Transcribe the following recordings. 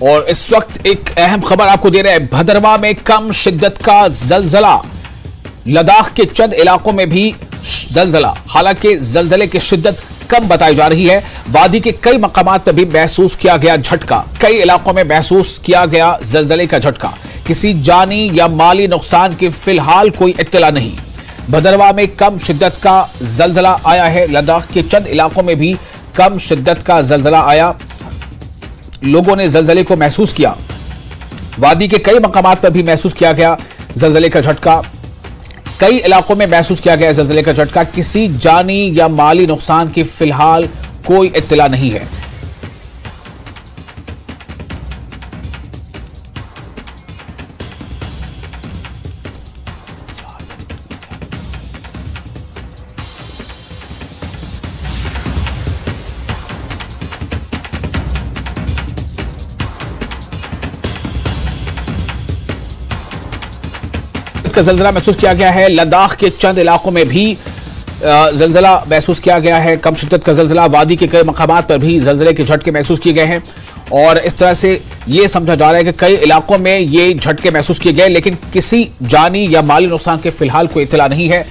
और इस वक्त एक अहम खबर आपको दे रहे हैं। भदरवा में कम शिद्दत का जलजला, लद्दाख के चंद इलाकों में भी जलजला। हालांकि जलजले की शिद्दत कम बताई जा रही है। वादी के कई मकामात पर भी महसूस किया गया झटका। कई इलाकों में महसूस किया गया जलजले का झटका। किसी जानी या माली नुकसान की फिलहाल कोई इत्तला नहीं। भदरवा में कम शिद्दत का जलजला आया है। लद्दाख के चंद इलाकों में भी कम शिद्दत का जलजला आया। लोगों ने जलजले को महसूस किया। वादी के कई मकामात पर भी महसूस किया गया जलजले का झटका। कई इलाकों में महसूस किया गया जलजले का झटका। किसी जानी या माली नुकसान की फिलहाल कोई इत्तला नहीं है। का जलजला महसूस किया गया है। लद्दाख के चंद इलाकों में भी जलजला महसूस किया गया है। कम शिद्दत का जलजला। वादी के कई मकामात पर भी जलजले के झटके महसूस किए गए हैं और इस तरह से यह समझा जा रहा है कि कई इलाकों में ये झटके महसूस किए गए, लेकिन किसी जानी या माली नुकसान के फिलहाल कोई इत्तला नहीं है।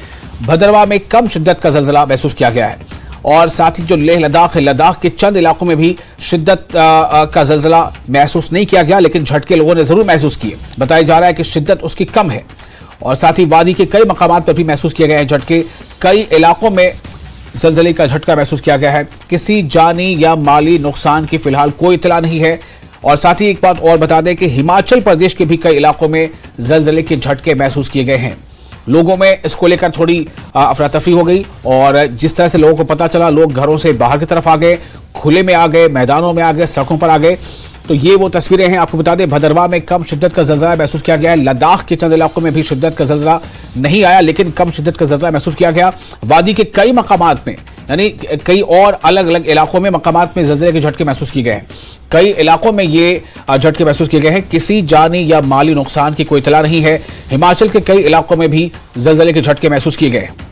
भदरवा में कम शिद्दत का जलजला महसूस किया गया है और साथ ही जो लेह लद्दाख है, लद्दाख के चंद इलाकों में भी शिद्दत का जलजला महसूस नहीं किया गया, लेकिन झटके लोगों ने जरूर महसूस किए। बताया जा रहा है कि शिद्दत उसकी कम है और साथ ही वादी के कई मकामात पर भी महसूस किए गए हैं झटके। कई इलाकों में जलजले का झटका महसूस किया गया है। किसी जानी या माली नुकसान की फिलहाल कोई इत्तला नहीं है। और साथ ही एक बात और बता दें कि हिमाचल प्रदेश के भी कई इलाकों में जलजले के झटके महसूस किए गए हैं। लोगों में इसको लेकर थोड़ी अफरा तफरी हो गई और जिस तरह से लोगों को पता चला, लोग घरों से बाहर की तरफ आ गए, खुले में आ गए, मैदानों में आ गए, सड़कों पर आ गए। तो ये वो तस्वीरें हैं। आपको बता दें भदरवा में कम शिद्दत का जलजला महसूस किया गया है। लद्दाख के चंद इलाकों में भी शिद्दत का जलजला नहीं आया, लेकिन कम शिद्दत का जलजला महसूस किया गया। वादी के कई मकामात में, यानी कई और अलग अलग इलाकों में मकामात में जलजले के झटके महसूस किए गए हैं। कई इलाकों में ये झटके महसूस किए गए हैं। किसी जानी या माली नुकसान की कोई इत्तला नहीं है। हिमाचल के कई इलाकों में भी जलजले के झटके महसूस किए गए हैं।